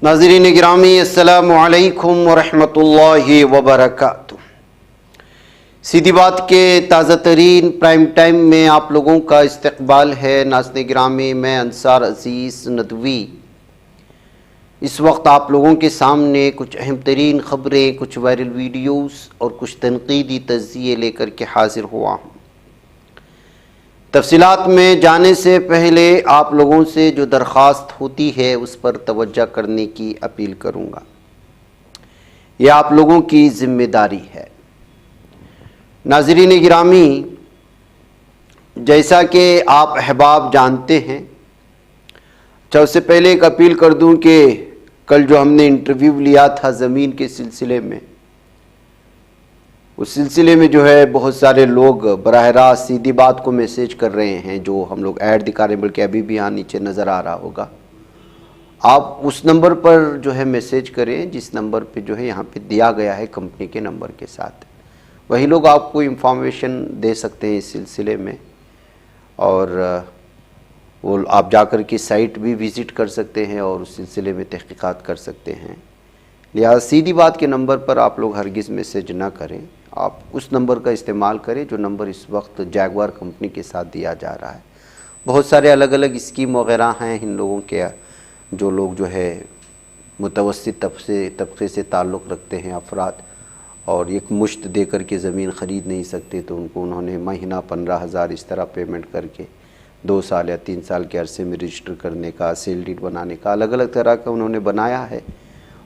नाज़रीन गिरामी अस्सलामु अलैकुम वरहमतुल्लाहि वबरकातुह। सीधी बात के ताज़ा तरीन प्राइम टाइम में आप लोगों का इस्तकबाल है। नाज़रीन गिरामी, मैं अंसार अज़ीज़ नदवी इस वक्त आप लोगों के सामने कुछ अहम तरीन ख़बरें, कुछ वायरल वीडियोस और कुछ तनकीदी तज़्ज़िये लेकर के हाज़िर हुआ हूँ। तफसीलात में जाने से पहले आप लोगों से जो दरख्वास्त होती है उस पर तवज्जो करने की अपील करूँगा। यह आप लोगों की ज़िम्मेदारी है। नाज़रीन गिरामी, जैसा कि आप अहबाब जानते हैं, सबसे पहले एक अपील कर दूं कि कल जो हमने इंटरव्यू लिया था ज़मीन के सिलसिले में, उस सिलसिले में जो है बहुत सारे लोग बराह रास्त सीधी बात को मैसेज कर रहे हैं, जो हम लोग ऐड दिखा रहे हैं, बल्कि अभी भी यहाँ नीचे नज़र आ रहा होगा। आप उस नंबर पर जो है मैसेज करें जिस नंबर पे जो है यहाँ पे दिया गया है कंपनी के नंबर के साथ। वही लोग आपको इंफॉर्मेशन दे सकते हैं इस सिलसिले में, और वो आप जाकर के साइट भी विज़िट कर सकते हैं और उस सिलसिले में तहक़ीक़ात कर सकते हैं। लिहाजा सीधी बात के नंबर पर आप लोग हरगिज़ मैसेज ना करें, आप उस नंबर का इस्तेमाल करें जो नंबर इस वक्त जैगवार कंपनी के साथ दिया जा रहा है। बहुत सारे अलग अलग स्कीम वगैरह हैं इन लोगों के, जो लोग जो है मुतवस्सित तबके से ताल्लुक़ रखते हैं अफराद, और एक मुश्त दे कर के ज़मीन ख़रीद नहीं सकते, तो उन्होंने महीना 15,000 इस तरह पेमेंट करके 2 साल या 3 साल के अरसे में रजिस्टर करने का, सेल डीड बनाने का, अलग अलग तरह का उन्होंने बनाया है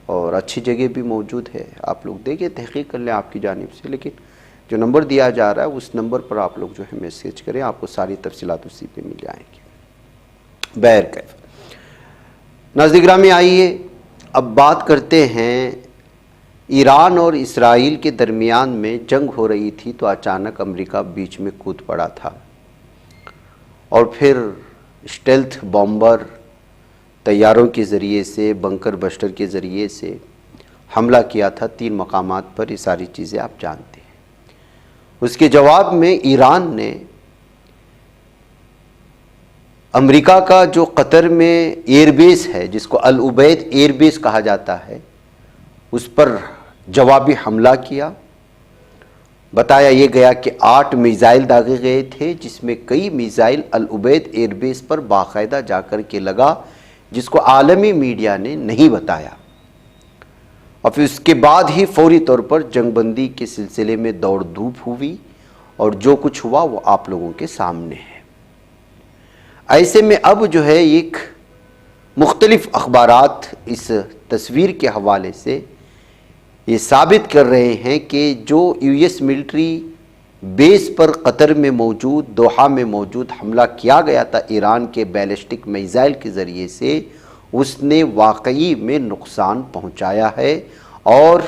और अच्छी जगह भी मौजूद है। आप लोग देखिए, तहक़ीक़ कर लें आपकी जानिब से, लेकिन जो नंबर दिया जा रहा है उस नंबर पर आप लोग जो है मैसेज करें, आपको सारी तफसीलात उसी पे मिल जाएंगी। बैर कैफ नाज़रीन गिरामी, आइए अब बात करते हैं। ईरान और इसराइल के दरमियान में जंग हो रही थी तो अचानक अमेरिका बीच में कूद पड़ा था और फिर स्टेल्थ बॉम्बर तैयारों के ज़रिए से, बंकर बस्टर के ज़रिए से हमला किया था 3 मकामात पर। ये सारी चीज़ें आप जानते हैं। उसके जवाब में ईरान ने अमेरिका का जो कतर में एयरबेस है, जिसको अल उबैद एयरबेस कहा जाता है, उस पर जवाबी हमला किया। बताया ये गया कि 8 मिसाइल दागे गए थे, जिसमें कई मिसाइल अल उबैद एयरबेस पर बाकायदा जाकर के लगा, जिसको आलमी मीडिया ने नहीं बताया। और फिर उसके बाद ही फौरी तौर पर जंगबंदी के सिलसिले में दौड़ धूप हुई और जो कुछ हुआ वो आप लोगों के सामने है। ऐसे में अब जो है एक मुख्तलिफ अखबारात इस तस्वीर के हवाले से ये साबित कर रहे हैं कि जो यूएस मिलिट्री बेस पर कतर में मौजूद, दोहा में मौजूद हमला किया गया था ईरान के बैलिस्टिक मिसाइल के ज़रिए से, उसने वाकई में नुकसान पहुंचाया है। और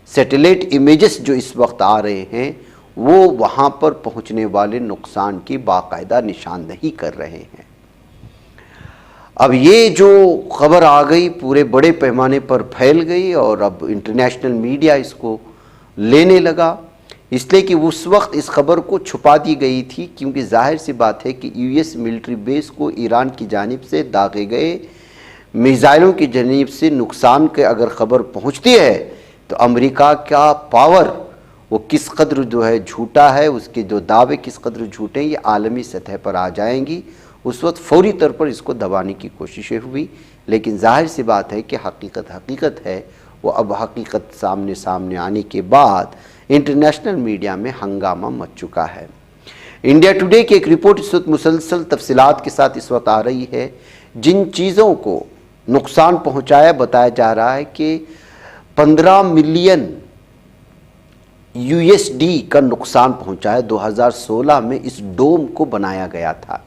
सैटेलाइट इमेजेस जो इस वक्त आ रहे हैं वो वहां पर पहुंचने वाले नुकसान की बाकायदा निशानदही कर रहे हैं। अब ये जो खबर आ गई पूरे बड़े पैमाने पर फैल गई और अब इंटरनेशनल मीडिया इसको लेने लगा, इसलिए कि उस वक्त इस खबर को छुपा दी गई थी, क्योंकि जाहिर सी बात है कि यूएस मिलिट्री बेस को ईरान की जानिब से दागे गए मिसाइलों की जानिब से नुकसान के अगर खबर पहुंचती है तो अमेरिका का पावर वो किस कदर जो है झूठा है, उसके जो दावे किस कदर झूठे हैं, ये आलमी सतह पर आ जाएंगी। उस वक्त फौरी तौर पर इसको दबाने की कोशिशें हुई, लेकिन जाहिर सी बात है कि हकीकत है वो अब हकीकत सामने सामने आने के बाद इंटरनेशनल मीडिया में हंगामा मच चुका है। इंडिया टुडे की एक रिपोर्ट इस वक्त मुसलसल तफसीलात के साथ इस वक्त आ रही है। जिन चीज़ों को नुकसान पहुंचाया, बताया जा रहा है कि 15 मिलियन यूएसडी का नुकसान पहुंचाया। 2016 में इस डोम को बनाया गया था,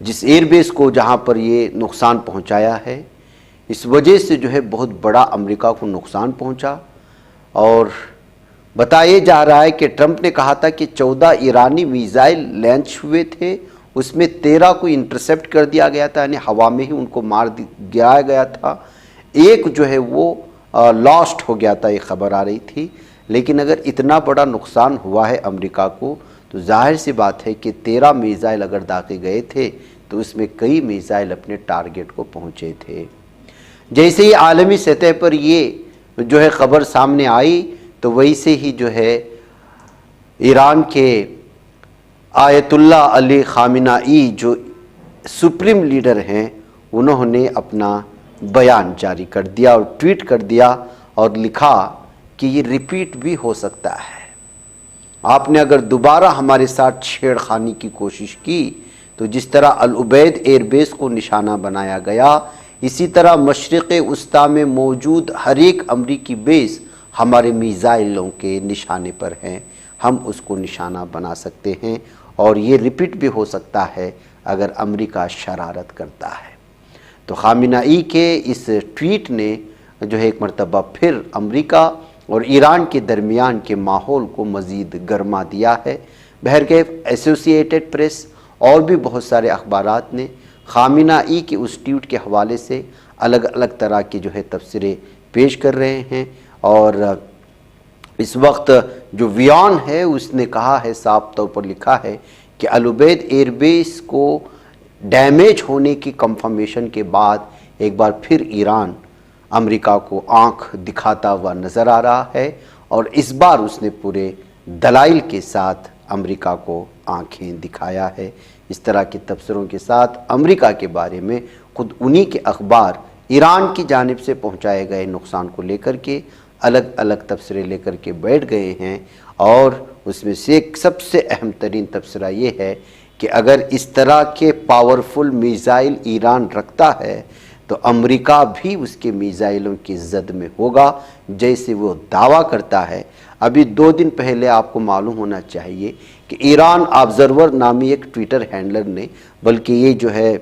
जिस एयरबेस को जहां पर ये नुकसान पहुंचाया है, इस वजह से जो है बहुत बड़ा अमेरिका को नुकसान पहुंचा। और बताया जा रहा है कि ट्रंप ने कहा था कि 14 ईरानी मिसाइल लॉन्च हुए थे, उसमें 13 को इंटरसेप्ट कर दिया गया था, यानी हवा में ही उनको मार गिराया गया था। एक जो है वो लॉस्ट हो गया था, ये खबर आ रही थी। लेकिन अगर इतना बड़ा नुकसान हुआ है अमेरिका को, तो जाहिर सी बात है कि 13 मिसाइल अगर दागे गए थे तो उसमें कई मिसाइल अपने टारगेट को पहुँचे थे। जैसे ही आलमी सतह पर ये जो है ख़बर सामने आई तो वैसे ही जो है ईरान के आयतुल्ला अली ख़ामेनेई जो सुप्रीम लीडर हैं, उन्होंने अपना बयान जारी कर दिया और ट्वीट कर दिया और लिखा कि ये रिपीट भी हो सकता है। आपने अगर दोबारा हमारे साथ छेड़खानी की कोशिश की तो जिस तरह अल उबैद एयरबेस को निशाना बनाया गया, इसी तरह मशरिक़ उस्ता में मौजूद हर एक अमरीकी बेस हमारे मीज़ाइलों के निशाने पर हैं। हम उसको निशाना बना सकते हैं और ये रिपीट भी हो सकता है अगर अमेरिका शरारत करता है। तो ख़ामेनेई के इस ट्वीट ने जो है एक मरतबा फिर अमेरिका और ईरान के दरमियान के माहौल को मज़ीद गरमा दिया है। बहरकैफ एसोसिएटेड प्रेस और भी बहुत सारे अखबारात ने ख़ामेनेई के उस ट्वीट के हवाले से अलग अलग तरह के जो है तफसीरें पेश कर रहे हैं। और इस वक्त जो वियान है उसने कहा है, साफ तौर पर लिखा है कि अल उबैद एयरबेस को डैमेज होने की कंफर्मेशन के बाद एक बार फिर ईरान अमेरिका को आंख दिखाता हुआ नज़र आ रहा है और इस बार उसने पूरे दलाइल के साथ अमेरिका को आंखें दिखाया है। इस तरह के तबसरों के साथ अमेरिका के बारे में खुद उन्हीं के अखबार ईरान की जानिब से पहुंचाए गए नुकसान को लेकर के अलग अलग तबसरे लेकर के बैठ गए हैं। और उसमें से एक सबसे अहम तरीन तबसरा ये है कि अगर इस तरह के पावरफुल मिसाइल ईरान रखता है तो अमेरिका भी उसके मिसाइलों की जद में होगा, जैसे वो दावा करता है। अभी 2 दिन पहले आपको मालूम होना चाहिए कि ईरान ऑब्जर्वर नामी एक ट्विटर हैंडलर ने, बल्कि ये जो है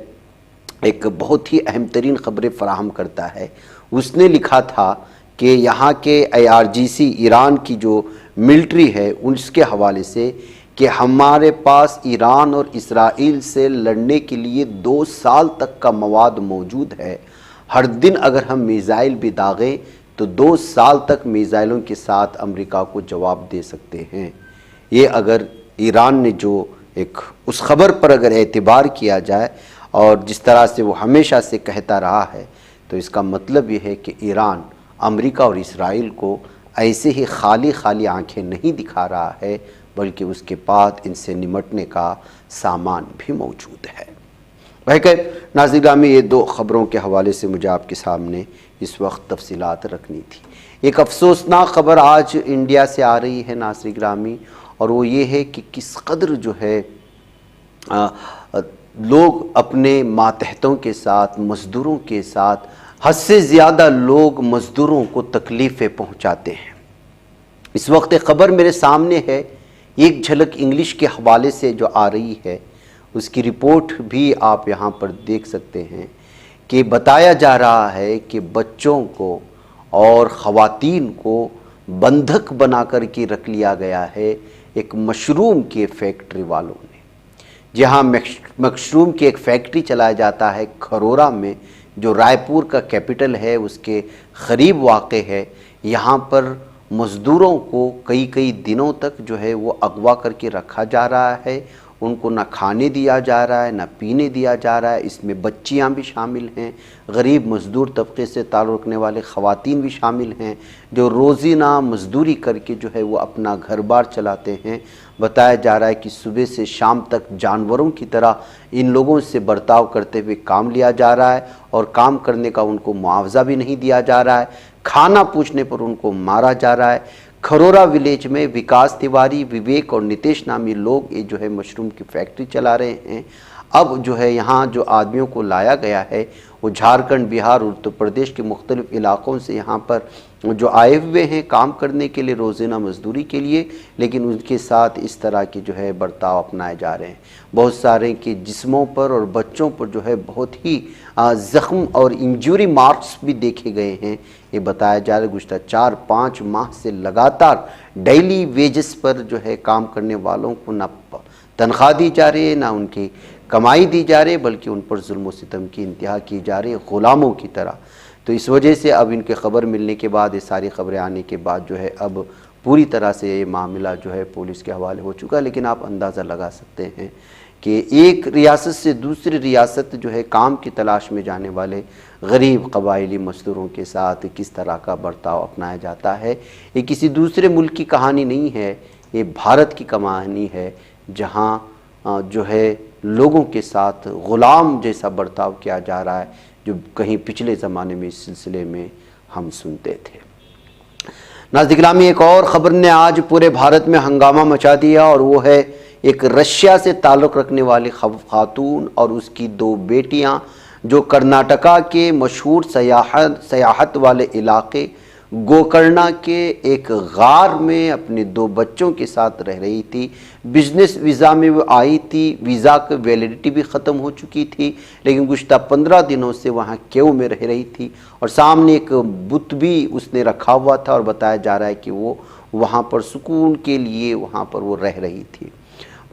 एक बहुत ही अहम तरीन ख़बरें फराहम करता है, उसने लिखा था कि यहाँ के IRGC ईरान की जो मिलिट्री है उसके हवाले से कि हमारे पास ईरान और इसराइल से लड़ने के लिए 2 साल तक का मवाद मौजूद है। हर दिन अगर हम मिसाइल भी दागें तो 2 साल तक मिसाइलों के साथ अमेरिका को जवाब दे सकते हैं। ये अगर ईरान ने जो एक उस ख़बर पर अगर एतबार किया जाए और जिस तरह से वो हमेशा से कहता रहा है, तो इसका मतलब ये है कि ईरान अमेरिका और इसराइल को ऐसे ही खाली आंखें नहीं दिखा रहा है, बल्कि उसके पास इनसे निमटने का सामान भी मौजूद है। बहरकैफ नाज़रीन में ये 2 ख़बरों के हवाले से मुझे आपके सामने इस वक्त तफसीलात रखनी थी। एक अफसोसनाक ख़बर आज इंडिया से आ रही है नाज़रीन ग्रामी, और वो ये है कि किस कदर जो है लोग अपने मातहतों के साथ, मज़दूरों के साथ हद से ज़्यादा लोग मज़दूरों को तकलीफ़ें पहुँचाते हैं। इस वक्त एक ख़बर मेरे सामने है, एक झलक इंग्लिश के हवाले से जो आ रही है, उसकी रिपोर्ट भी आप यहाँ पर देख सकते हैं कि बताया जा रहा है कि बच्चों को और ख़वातीन को बंधक बना कर के रख लिया गया है एक मशरूम के फैक्ट्री वालों ने। जहाँ मशरूम की एक फैक्ट्री चलाया जाता है खरोरा में, जो रायपुर का कैपिटल है उसके करीब वाक़ है। यहाँ पर मज़दूरों को कई दिनों तक जो है वो अगवा करके रखा जा रहा है, उनको ना खाने दिया जा रहा है ना पीने दिया जा रहा है। इसमें बच्चियां भी शामिल हैं, गरीब मज़दूर तबके से ताल्लुक़ रखने वाले ख़वातीन भी शामिल हैं, जो रोज़ीना मज़दूरी करके जो है वो अपना घर बार चलाते हैं। बताया जा रहा है कि सुबह से शाम तक जानवरों की तरह इन लोगों से बर्ताव करते हुए काम लिया जा रहा है और काम करने का उनको मुआवजा भी नहीं दिया जा रहा है। खाना पूछने पर उनको मारा जा रहा है। खरोरा विलेज में विकास तिवारी, विवेक और नितेश नामी लोग ये जो है मशरूम की फैक्ट्री चला रहे हैं। अब जो है यहाँ जो आदमियों को लाया गया है वो झारखंड, बिहार, उत्तर प्रदेश के मुख्तलिफ़ इलाक़ों से यहाँ पर जो आए हुए हैं काम करने के लिए, रोज़ाना मजदूरी के लिए, लेकिन उनके साथ इस तरह के जो है बर्ताव अपनाए जा रहे हैं। बहुत सारे के जिस्मों पर और बच्चों पर जो है बहुत ही ज़ख्म और इंजरी मार्क्स भी देखे गए हैं। ये बताया जा रहा है गुज़श्ता 4-5 माह से लगातार डेली वेजेस पर जो है काम करने वालों को ना तनख्वाह दी जा रही है, ना उनकी कमाई दी जा रही है, बल्कि उन पर जुल्म व सितम की इंतहा की जा रही है ग़ुलामों की तरह। तो इस वजह से अब इनके ख़बर मिलने के बाद, ये सारी ख़बरें आने के बाद जो है अब पूरी तरह से ये मामला जो है पुलिस के हवाले हो चुका है। लेकिन आप अंदाज़ा लगा सकते हैं कि एक रियासत से दूसरी रियासत जो है काम की तलाश में जाने वाले गरीब कबायली मजदूरों के साथ किस तरह का बर्ताव अपनाया जाता है। ये किसी दूसरे मुल्क की कहानी नहीं है, ये भारत की कहानी है, जहाँ जो है लोगों के साथ ग़ुलाम जैसा बर्ताव किया जा रहा है, जो कहीं पिछले ज़माने में इस सिलसिले में हम सुनते थे। नाज़रीन गिरामी, एक और ख़बर ने आज पूरे भारत में हंगामा मचा दिया और वो है एक रशिया से ताल्लुक़ रखने वाली खातून और उसकी 2 बेटियां जो कर्नाटका के मशहूर सयाहत वाले इलाके गोकर्णा के एक गार में अपने 2 बच्चों के साथ रह रही थी। बिजनेस वीज़ा में वो आई थी, वीज़ा की वैलिडिटी भी ख़त्म हो चुकी थी, लेकिन गुज़श्ता 15 दिनों से वहाँ क्यों में रह रही थी और सामने एक बुत भी उसने रखा हुआ था और बताया जा रहा है कि वो वहाँ पर सुकून के लिए वहाँ पर वो रह रही थी।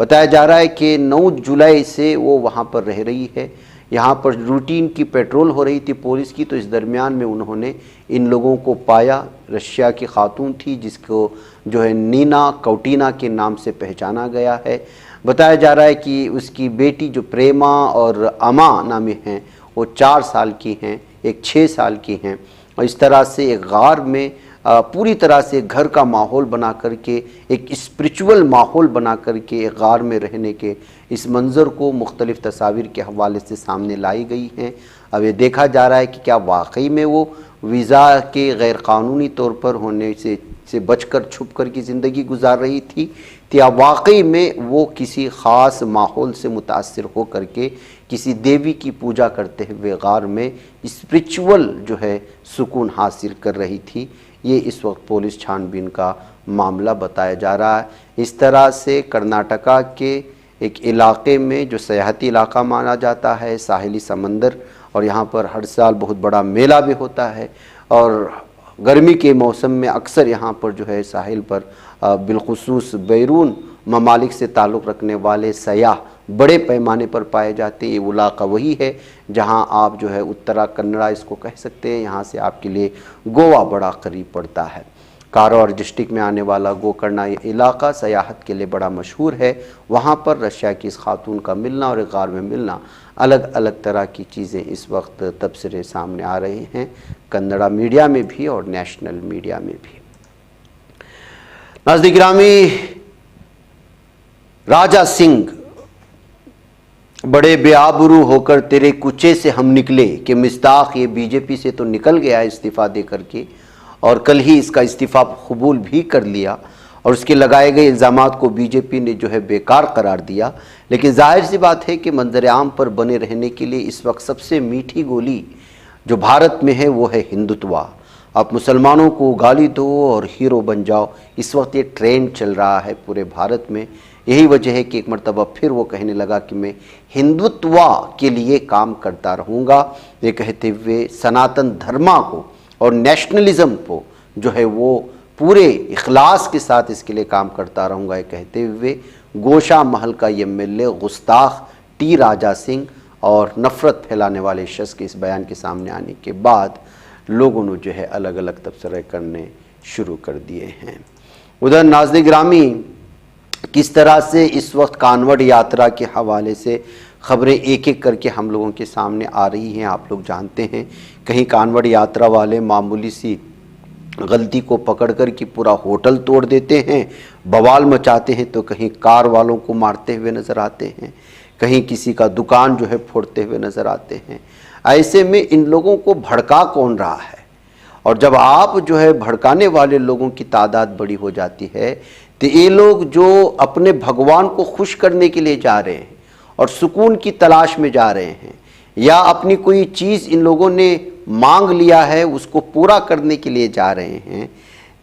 बताया जा रहा है कि 9 जुलाई से वो वहाँ पर रह रही है। यहाँ पर रूटीन की पेट्रोल हो रही थी पुलिस की, तो इस दरमियान में उन्होंने इन लोगों को पाया। रशिया की खातून थी जिसको जो है नीना कौटीना के नाम से पहचाना गया है। बताया जा रहा है कि उसकी बेटी जो प्रेमा और अमा नामी हैं वो 4 साल की हैं, एक 6 साल की हैं, और इस तरह से एक गार में पूरी तरह से घर का माहौल बना करके, एक स्पिरिचुअल माहौल बना करके एक गार में रहने के इस मंज़र को मुख्तलिफ़ तस्वीर के हवाले से सामने लाई गई हैं। अब ये देखा जा रहा है कि क्या वाकई में वो वीज़ा के गैर क़ानूनी तौर पर होने से बचकर छुप कर की ज़िंदगी गुजार रही थी, या वाकई में वो किसी ख़ास माहौल से मुतासिर हो करके किसी देवी की पूजा करते हुए गार में स्पिरिचुअल जो है सुकून हासिल कर रही थी। ये इस वक्त पुलिस छानबीन का मामला बताया जा रहा है। इस तरह से कर्नाटका के एक इलाके में जो सयाहती इलाका माना जाता है, साहिली समंदर, और यहाँ पर हर साल बहुत बड़ा मेला भी होता है और गर्मी के मौसम में अक्सर यहाँ पर जो है साहिल पर बिलखुसूस बैरून ममालिक से ताल्लुक़ रखने वाले सयाह बड़े पैमाने पर पाए जाते हैं। ये इलाका वही है जहाँ आप जो है उत्तरा कन्नड़ा इसको कह सकते हैं, यहाँ से आपके लिए गोवा बड़ा करीब पड़ता है। कारवार डिस्ट्रिक्ट में आने वाला गोकर्णा ये इलाका सयाहत के लिए बड़ा मशहूर है। वहाँ पर रशिया की इस खातून का मिलना और एक गार में मिलना, अलग अलग तरह की चीज़ें इस वक्त तबसरे सामने आ रहे हैं, कन्नड़ा मीडिया में भी और नेशनल मीडिया में भी। नाज़रीन गिरामी, राजा सिंह, बड़े बेआबरू होकर तेरे कुचे से हम निकले, कि मिस्ताक ये बीजेपी से तो निकल गया इस्तीफ़ा दे करके और कल ही इसका इस्तीफ़ा कबूल भी कर लिया और उसके लगाए गए इल्ज़ामात को बीजेपी ने जो है बेकार करार दिया। लेकिन जाहिर सी बात है कि मंजर आम पर बने रहने के लिए इस वक्त सबसे मीठी गोली जो भारत में है वो है हिंदुत्वा। आप मुसलमानों को गाली दो और हीरो बन जाओ, इस वक्त ये ट्रेंड चल रहा है पूरे भारत में। यही वजह है कि एक मरतबा फिर वो कहने लगा कि मैं हिंदुत्वा के लिए काम करता रहूँगा। ये कहते हुए सनातन धर्मा को और नेशनलिज्म को जो है वो पूरे इखलास के साथ इसके लिए काम करता रहूँगा, ये कहते हुए गोशा महल का एमएलए गुस्ताख टी राजा सिंह और नफ़रत फैलाने वाले शख्स के इस बयान के सामने आने के बाद लोगों ने जो है अलग अलग तबसरे करने शुरू कर दिए हैं। उधर नाज़रीन गिरामी, किस तरह से इस वक्त कांवड़ यात्रा के हवाले से ख़बरें एक एक करके हम लोगों के सामने आ रही हैं, आप लोग जानते हैं। कहीं कांवड़ यात्रा वाले मामूली सी गलती को पकड़कर कि पूरा होटल तोड़ देते हैं, बवाल मचाते हैं, तो कहीं कार वालों को मारते हुए नज़र आते हैं, कहीं किसी का दुकान जो है फोड़ते हुए नज़र आते हैं। ऐसे में इन लोगों को भड़का कौन रहा है? और जब आप जो है भड़काने वाले लोगों की तादाद बड़ी हो जाती है तो ये लोग जो अपने भगवान को खुश करने के लिए जा रहे हैं और सुकून की तलाश में जा रहे हैं, या अपनी कोई चीज़ इन लोगों ने मांग लिया है उसको पूरा करने के लिए जा रहे हैं,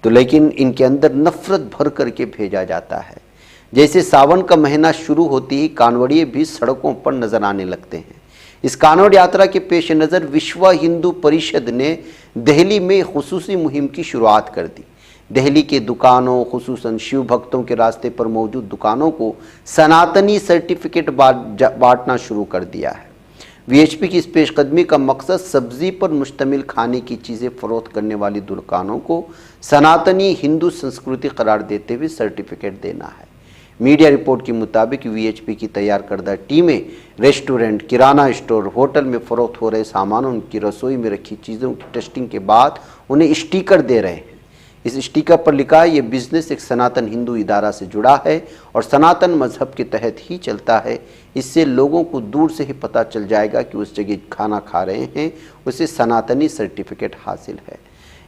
तो लेकिन इनके अंदर नफ़रत भर करके भेजा जाता है। जैसे सावन का महीना शुरू होती ही कांवड़िए भी सड़कों पर नज़र आने लगते हैं। इस कांवड़ यात्रा के पेश नज़र विश्व हिंदू परिषद ने दिल्ली में खुसूसी मुहिम की शुरुआत कर दी। दिल्ली के दुकानों, खुसूसन शिव भक्तों के रास्ते पर मौजूद दुकानों को सनातनी सर्टिफिकेट बांटना शुरू कर दिया है। वीएचपी की इस पेशकदमी का मकसद सब्जी पर मुश्तमिल खाने की चीज़ें फरोख्त करने वाली दुकानों को सनातनी हिंदू संस्कृति करार देते हुए सर्टिफिकेट देना है। मीडिया रिपोर्ट के मुताबिक वीएचपी की तैयार करदा टीमें रेस्टोरेंट, किराना स्टोर, होटल में फरोख्त हो रहे सामानों, उनकी रसोई में रखी चीज़ों की टेस्टिंग के बाद उन्हें स्टिकर दे रहे हैं। इस स्टिकर पर लिखा है ये बिजनेस एक सनातन हिंदू इदारा से जुड़ा है और सनातन मजहब के तहत ही चलता है। इससे लोगों को दूर से ही पता चल जाएगा कि उस जगह खाना खा रहे हैं उसे सनातनी सर्टिफिकेट हासिल है।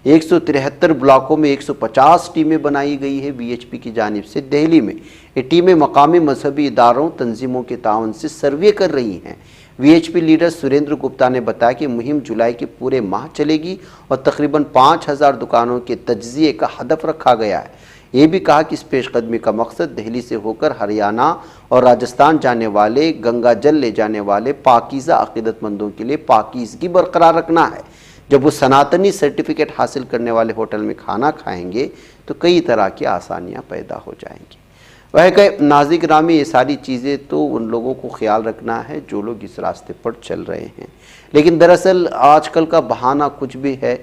173 ब्लॉकों में 150 टीमें बनाई गई है वीएचपी की जानिब से। दिल्ली में ये टीमें मकामी मजहबी इदारों, तंजीमों के ताउन से सर्वे कर रही हैं। वीएचपी लीडर सुरेंद्र गुप्ता ने बताया कि मुहिम जुलाई के पूरे माह चलेगी और तकरीबन 5000 दुकानों के तज्जिए का हदफ रखा गया है। ये भी कहा कि इस पेशकदमी का मकसद दिल्ली से होकर हरियाणा और राजस्थान जाने वाले, गंगा जल ले जाने वाले पाकीज़ा अक़ीदतमंदों के लिए पाकीज़गी बरकरार रखना है। जब वो सनातनी सर्टिफिकेट हासिल करने वाले होटल में खाना खाएंगे तो कई तरह की आसानियाँ पैदा हो जाएंगी। वह कहे नाज़िक ग्रामी, ये सारी चीज़ें तो उन लोगों को ख्याल रखना है जो लोग इस रास्ते पर चल रहे हैं, लेकिन दरअसल आजकल का बहाना कुछ भी है।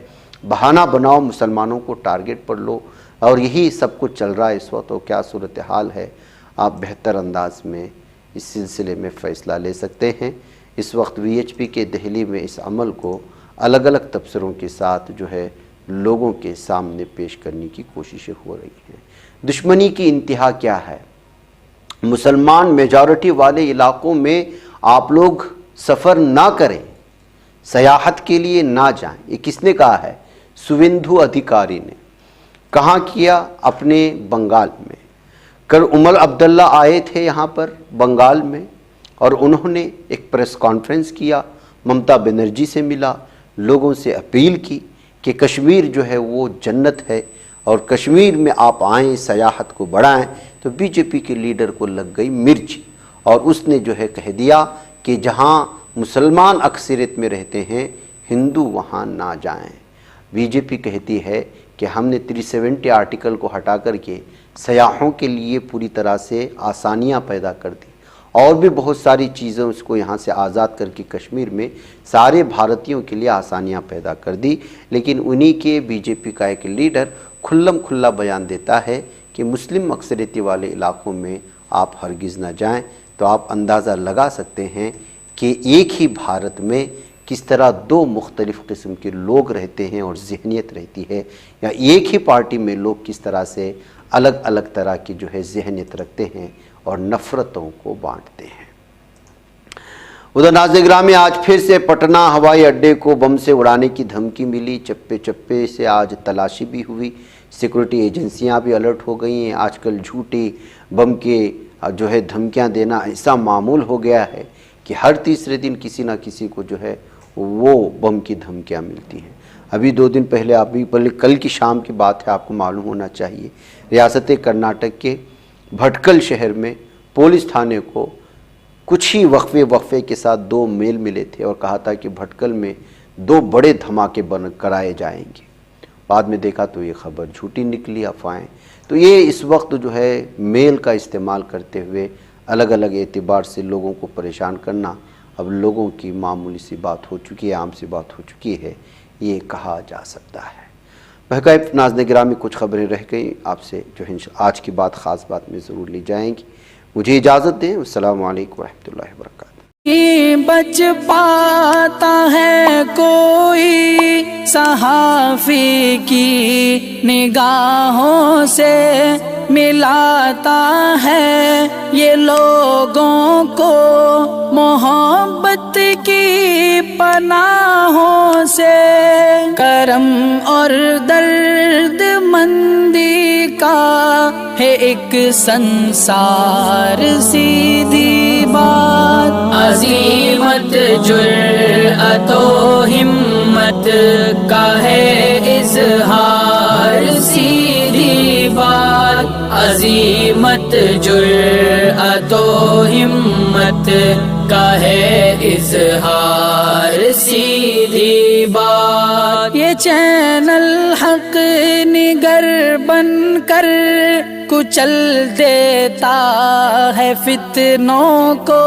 बहाना बनाओ, मुसलमानों को टारगेट पर लो, और यही सब कुछ चल रहा है इस वक्त। तो क्या सूरत हाल है, आप बेहतर अंदाज में इस सिलसिले में फ़ैसला ले सकते हैं। इस वक्त वीएचपी के दिल्ली में इस अमल को अलग अलग तबसरों के साथ जो है लोगों के सामने पेश करने की कोशिशें हो रही हैं। दुश्मनी की इंतहा क्या है? मुसलमान मेजॉरिटी वाले इलाकों में आप लोग सफ़र ना करें, सयाहत के लिए ना जाएं। ये किसने कहा है? शुवेंदु अधिकारी ने। कहाँ किया? अपने बंगाल में। कल उमर अब्दुल्ला आए थे यहाँ पर बंगाल में और उन्होंने एक प्रेस कॉन्फ्रेंस किया, ममता बनर्जी से मिला, लोगों से अपील की कि कश्मीर जो है वो जन्नत है और कश्मीर में आप आएँ, सयाहत को बढ़ाएं। तो बीजेपी के लीडर को लग गई मिर्च और उसने जो है कह दिया कि जहां मुसलमान अक्सरियत में रहते हैं, हिंदू वहां ना जाएं। बीजेपी कहती है कि हमने 370 आर्टिकल को हटा करके सयाहों के लिए पूरी तरह से आसानियां पैदा कर दी और भी बहुत सारी चीज़ें उसको यहाँ से आज़ाद करके कश्मीर में सारे भारतीयों के लिए आसानियाँ पैदा कर दी। लेकिन उन्हीं के बीजेपी का एक लीडर खुल्लम खुल्ला बयान देता है कि मुस्लिम अक्सरियती वाले इलाकों में आप हरगिज़ ना जाएं। तो आप अंदाज़ा लगा सकते हैं कि एक ही भारत में किस तरह दो मुख्तलिफ़ किस्म के लोग रहते हैं और जहनीत रहती है, या एक ही पार्टी में लोग किस तरह से अलग अलग तरह की जो है जहनीत रखते हैं और नफ़रतों को बांटते हैं। उधर नाज़िक में आज फिर से पटना हवाई अड्डे को बम से उड़ाने की धमकी मिली। चप्पे चप्पे से आज तलाशी भी हुई, सिक्योरिटी एजेंसियां भी अलर्ट हो गई हैं। आजकल झूठी बम के जो है धमकियां देना ऐसा मामूल हो गया है कि हर तीसरे दिन किसी ना किसी को जो है वो बम की धमकियां मिलती हैं। अभी 2 दिन पहले, अभी कल की शाम की बात है, आपको मालूम होना चाहिए, रियासत कर्नाटक के भटकल शहर में पुलिस थाने को कुछ ही वक्फे के साथ 2 मेल मिले थे और कहा था कि भटकल में 2 बड़े धमाके बन कराए जाएंगे। बाद में देखा तो ये खबर झूठी निकली, अफवाहें। तो ये इस वक्त जो है मेल का इस्तेमाल करते हुए अलग अलग एतबार से लोगों को परेशान करना अब लोगों की मामूली सी बात हो चुकी है, आम सी बात हो चुकी है, ये कहा जा सकता है। बहकाए नाज़िक गिरामी, कुछ खबरें रह गई आपसे जो है आज की बात ख़ास बात में ज़रूर ली जाएंगी। मुझे इजाज़त दें। अस्सलामु अलैकुम वरहमतुल्लाहि वबरकातुहू। बच पाता है कोई सहाफ़ी की निगाहों से, मिलाता है ये लोगों को मोहब्बत की पनाहों से। करम और दर्द मंदी का है एक संसार सीधी बात। अज़ीमत जुर्अतो हिम्मत का है इज़हार सीधी बात। अज़ीमत जुर्अतो हिम्मत का है इज़हार सीधी बात। ये चैनल हक निगर बनकर कुचल देता है फितनों को।